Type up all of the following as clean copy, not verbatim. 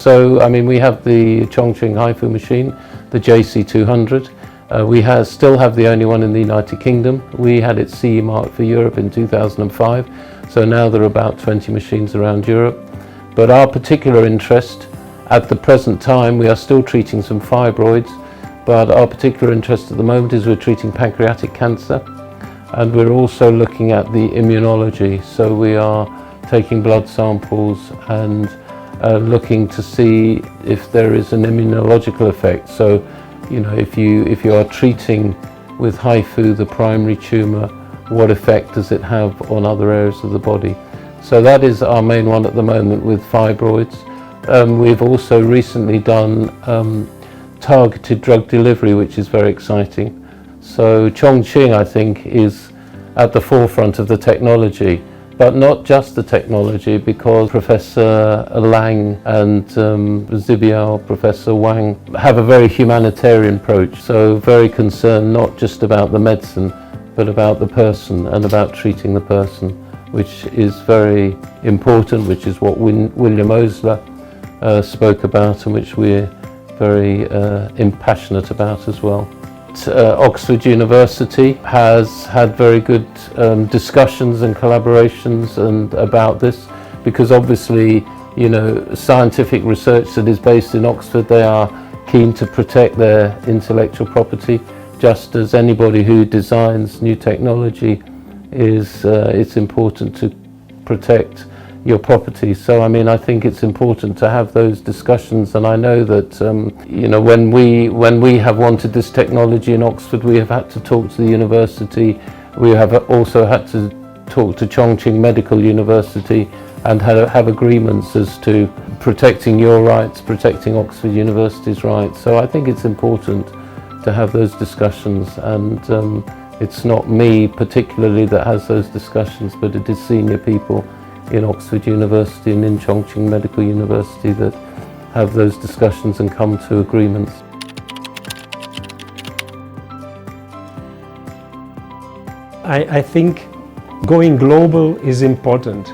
So, I mean, we have the Chongqing HIFU machine, the JC200. We still have the only one in the United Kingdom. We had it CE marked for Europe in 2005, so now there are about 20 machines around Europe. But our particular interest at the present time, we are still treating some fibroids, but our particular interest at the moment is we're treating pancreatic cancer, and we're also looking at the immunology. So we are taking blood samples and looking to see if there is an immunological effect. So, you know, if you are treating with HIFU the primary tumour, what effect does it have on other areas of the body? So that is our main one at the moment with fibroids. We've also recently done targeted drug delivery, which is very exciting. So Chongqing, I think, is at the forefront of the technology, but not just the technology, because Professor Lang and Zibiao, Professor Wang, have a very humanitarian approach. So very concerned not just about the medicine, but about the person and about treating the person, which is very important, which is what William Osler spoke about and which we're very impassionate about as well. Oxford University has had very good discussions and collaborations about this, because obviously, you know, scientific research that is based in Oxford, they are keen to protect their intellectual property, just as anybody who designs new technology is, it's important to protect your property. So I mean, I think it's important to have those discussions, and I know that you know, when we have wanted this technology in Oxford, we have had to talk to the university. We have also had to talk to Chongqing Medical University and have agreements as to protecting your rights, protecting Oxford University's rights. So I think it's important to have those discussions, and it's not me particularly that has those discussions, but it is senior people in Oxford University and in Chongqing Medical University that have those discussions and come to agreements. I think going global is important.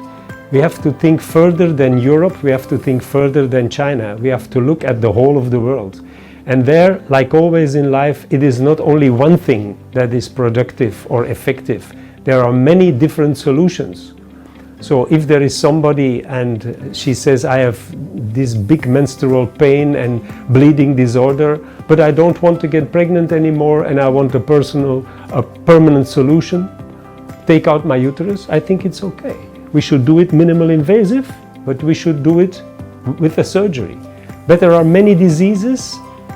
We have to think further than Europe, we have to think further than China. We have to look at the whole of the world. And there, like always in life, it is not only one thing that is productive or effective. There are many different solutions. So if there is somebody and she says, I have this big menstrual pain and bleeding disorder, but I don't want to get pregnant anymore and I want a permanent solution, take out my uterus, I think it's okay. We should do it minimally invasive, but we should do it with a surgery. But there are many diseases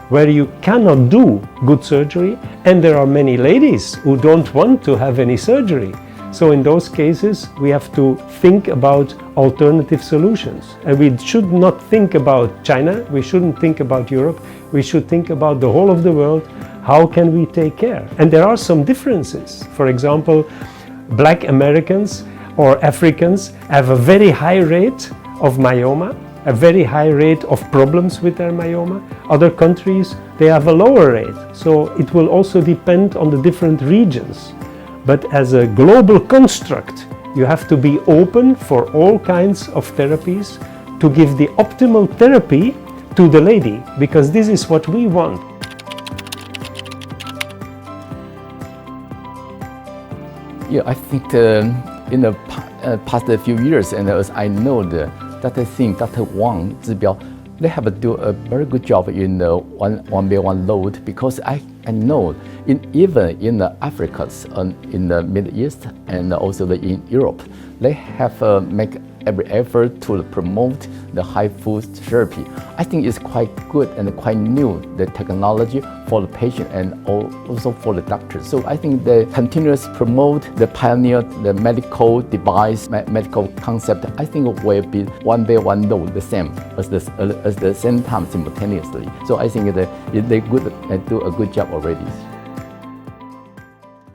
where you cannot do good surgery, and there are many ladies who don't want to have any surgery. So in those cases, we have to think about alternative solutions. And we should not think about China, we shouldn't think about Europe, we should think about the whole of the world. How can we take care? And there are some differences. For example, Black Americans or Africans have a very high rate of myoma, a very high rate of problems with their myoma. Other countries, they have a lower rate. So it will also depend on the different regions. But as a global construct, you have to be open for all kinds of therapies to give the optimal therapy to the lady, because this is what we want. Yeah, I think in the past few years, and as I know, Dr. Singh, Dr. Wang, Zibiao, they have do a very good job in the one-by-one load, because I know even in the Africa, in the Middle East, and also in Europe, they have make every effort to promote the HIFU therapy. I think it's quite good and quite new, the technology for the patient and also for the doctor. So I think they continuously promote the pioneer, the medical device, medical concept. I think will be one-by-one load the same as the same time simultaneously. So I think they good do a good job already.